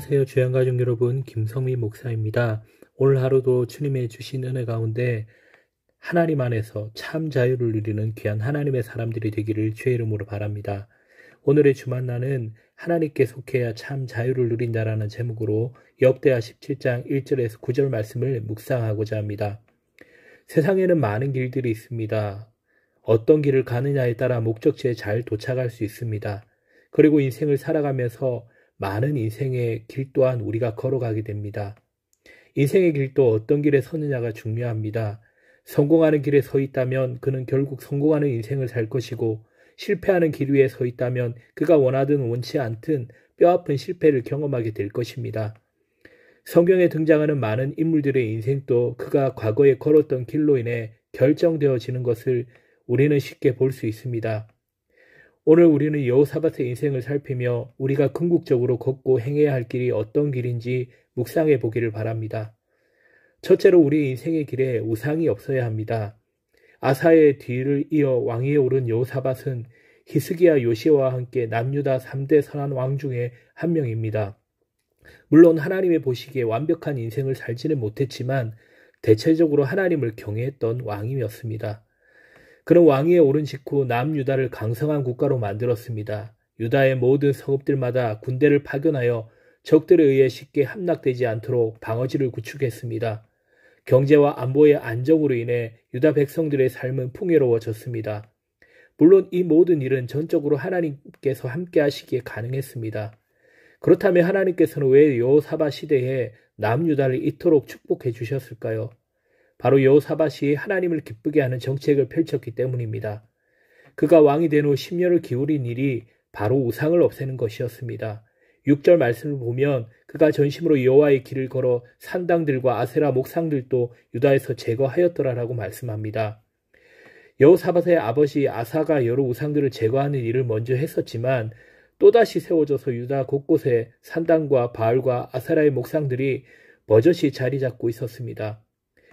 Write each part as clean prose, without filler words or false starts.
안녕하세요. 주양가족 여러분, 김성미 목사입니다. 오늘 하루도 주님의 주신 은혜 가운데 하나님 안에서 참 자유를 누리는 귀한 하나님의 사람들이 되기를 주의 이름으로 바랍니다. 오늘의 주만나는 하나님께 속해야 참 자유를 누린다라는 제목으로 욥기야 17장 1절에서 9절 말씀을 묵상하고자 합니다. 세상에는 많은 길들이 있습니다. 어떤 길을 가느냐에 따라 목적지에 잘 도착할 수 있습니다. 그리고 인생을 살아가면서 많은 인생의 길 또한 우리가 걸어가게 됩니다. 인생의 길도 어떤 길에 서느냐가 중요합니다. 성공하는 길에 서 있다면 그는 결국 성공하는 인생을 살 것이고, 실패하는 길 위에 서 있다면 그가 원하든 원치 않든 뼈아픈 실패를 경험하게 될 것입니다. 성경에 등장하는 많은 인물들의 인생도 그가 과거에 걸었던 길로 인해 결정되어지는 것을 우리는 쉽게 볼 수 있습니다. 오늘 우리는 여호사밧의 인생을 살피며 우리가 궁극적으로 걷고 행해야 할 길이 어떤 길인지 묵상해 보기를 바랍니다. 첫째로 우리 인생의 길에 우상이 없어야 합니다. 아사의 뒤를 이어 왕위에 오른 여호사밧은 히스기야 요시아와 함께 남유다 3대 선한 왕 중에 한 명입니다. 물론 하나님의 보시기에 완벽한 인생을 살지는 못했지만 대체적으로 하나님을 경외했던 왕이었습니다. 그는 왕위에 오른 직후 남유다를 강성한 국가로 만들었습니다. 유다의 모든 성읍들마다 군대를 파견하여 적들에 의해 쉽게 함락되지 않도록 방어지를 구축했습니다. 경제와 안보의 안정으로 인해 유다 백성들의 삶은 풍요로워졌습니다. 물론 이 모든 일은 전적으로 하나님께서 함께 하시기에 가능했습니다. 그렇다면 하나님께서는 왜 여호사밧 시대에 남유다를 이토록 축복해 주셨을까요? 바로 여호사밧이 하나님을 기쁘게 하는 정책을 펼쳤기 때문입니다. 그가 왕이 된 후 10년을 기울인 일이 바로 우상을 없애는 것이었습니다. 6절 말씀을 보면 그가 전심으로 여호와의 길을 걸어 산당들과 아세라 목상들도 유다에서 제거하였더라라고 말씀합니다. 여호사밧의 아버지 아사가 여러 우상들을 제거하는 일을 먼저 했었지만 또다시 세워져서 유다 곳곳에 산당과 바알과 아세라의 목상들이 버젓이 자리 잡고 있었습니다.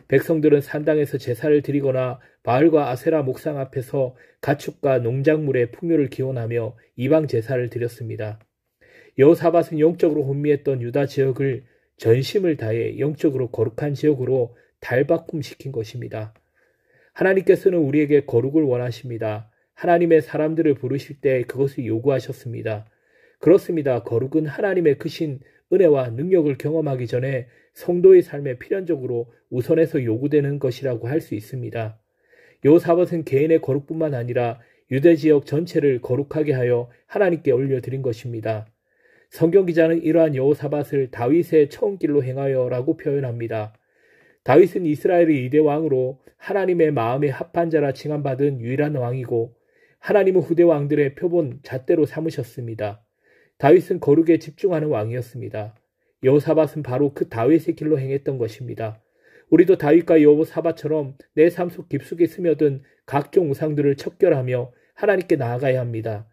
백성들은 산당에서 제사를 드리거나 바알과 아세라 목상 앞에서 가축과 농작물의 풍요를 기원하며 이방 제사를 드렸습니다. 여호사밧은 영적으로 혼미했던 유다 지역을 전심을 다해 영적으로 거룩한 지역으로 달바꿈시킨 것입니다. 하나님께서는 우리에게 거룩을 원하십니다. 하나님의 사람들을 부르실 때 그것을 요구하셨습니다. 그렇습니다. 거룩은 하나님의 크신 은혜와 능력을 경험하기 전에 성도의 삶에 필연적으로 우선해서 요구되는 것이라고 할 수 있습니다. 여호사밧은 개인의 거룩뿐만 아니라 유대 지역 전체를 거룩하게 하여 하나님께 올려드린 것입니다. 성경 기자는 이러한 여호사밧을 다윗의 처음 길로 행하여라고 표현합니다. 다윗은 이스라엘의 2대 왕으로 하나님의 마음에 합한 자라 칭함받은 유일한 왕이고 하나님은 후대 왕들의 표본 잣대로 삼으셨습니다. 다윗은 거룩에 집중하는 왕이었습니다. 여호사밧은 바로 그 다윗의 길로 행했던 것입니다. 우리도 다윗과 여호사밧처럼 내 삶 속 깊숙이 스며든 각종 우상들을 척결하며 하나님께 나아가야 합니다.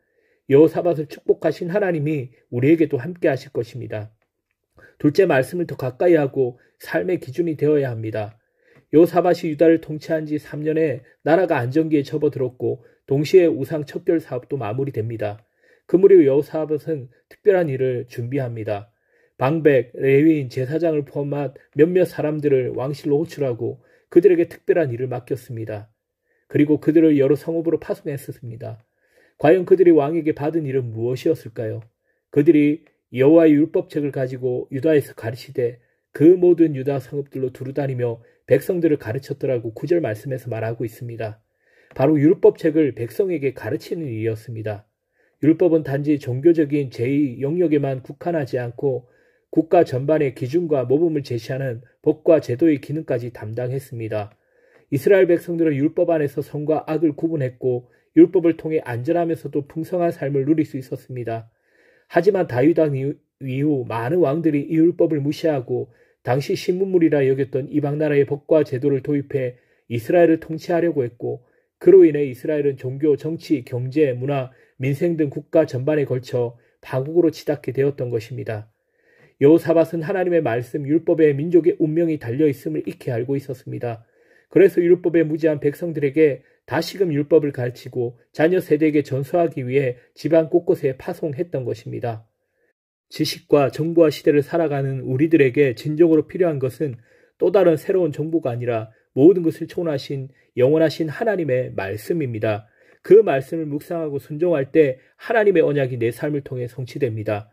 여호사밧을 축복하신 하나님이 우리에게도 함께 하실 것입니다. 둘째, 말씀을 더 가까이 하고 삶의 기준이 되어야 합니다. 여호사밧이 유다를 통치한 지 3년에 나라가 안정기에 접어들었고 동시에 우상 척결 사업도 마무리됩니다. 그 무렵 여호사밧은 특별한 일을 준비합니다. 방백, 레위인, 제사장을 포함한 몇몇 사람들을 왕실로 호출하고 그들에게 특별한 일을 맡겼습니다. 그리고 그들을 여러 성읍으로 파송했습니다. 과연 그들이 왕에게 받은 일은 무엇이었을까요? 그들이 여호와의 율법책을 가지고 유다에서 가르치되 그 모든 유다 성읍들로 두루다니며 백성들을 가르쳤더라고 9절 말씀에서 말하고 있습니다. 바로 율법책을 백성에게 가르치는 일이었습니다. 율법은 단지 종교적인 제2 영역에만 국한하지 않고 국가 전반의 기준과 모범을 제시하는 법과 제도의 기능까지 담당했습니다. 이스라엘 백성들은 율법 안에서 선과 악을 구분했고 율법을 통해 안전하면서도 풍성한 삶을 누릴 수 있었습니다. 하지만 다윗 왕 이후 많은 왕들이 이 율법을 무시하고 당시 신문물이라 여겼던 이방 나라의 법과 제도를 도입해 이스라엘을 통치하려고 했고 그로 인해 이스라엘은 종교, 정치, 경제, 문화, 민생 등 국가 전반에 걸쳐 파국으로 치닫게 되었던 것입니다. 여호사밧은 하나님의 말씀, 율법에 민족의 운명이 달려있음을 익히 알고 있었습니다. 그래서 율법에 무지한 백성들에게 다시금 율법을 가르치고 자녀 세대에게 전수하기 위해 지방 곳곳에 파송했던 것입니다. 지식과 정보화 시대를 살아가는 우리들에게 진정으로 필요한 것은 또 다른 새로운 정보가 아니라 모든 것을 초월하신 영원하신 하나님의 말씀입니다. 그 말씀을 묵상하고 순종할 때 하나님의 언약이 내 삶을 통해 성취됩니다.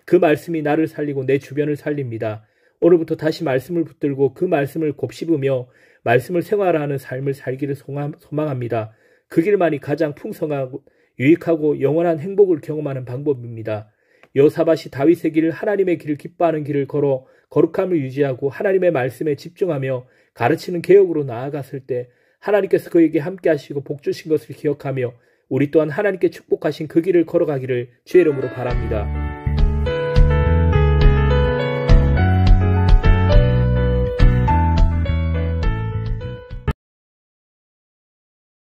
그 말씀이 나를 살리고 내 주변을 살립니다. 오늘부터 다시 말씀을 붙들고 그 말씀을 곱씹으며 말씀을 생활하는 삶을 살기를 소망합니다. 그 길만이 가장 풍성하고 유익하고 영원한 행복을 경험하는 방법입니다. 여호사밧이 다윗의 길, 하나님의 길을 기뻐하는 길을 걸어 거룩함을 유지하고 하나님의 말씀에 집중하며 가르치는 개혁으로 나아갔을 때 하나님께서 그에게 함께 하시고 복 주신 것을 기억하며 우리 또한 하나님께 축복하신 그 길을 걸어가기를 주의 이름으로 바랍니다.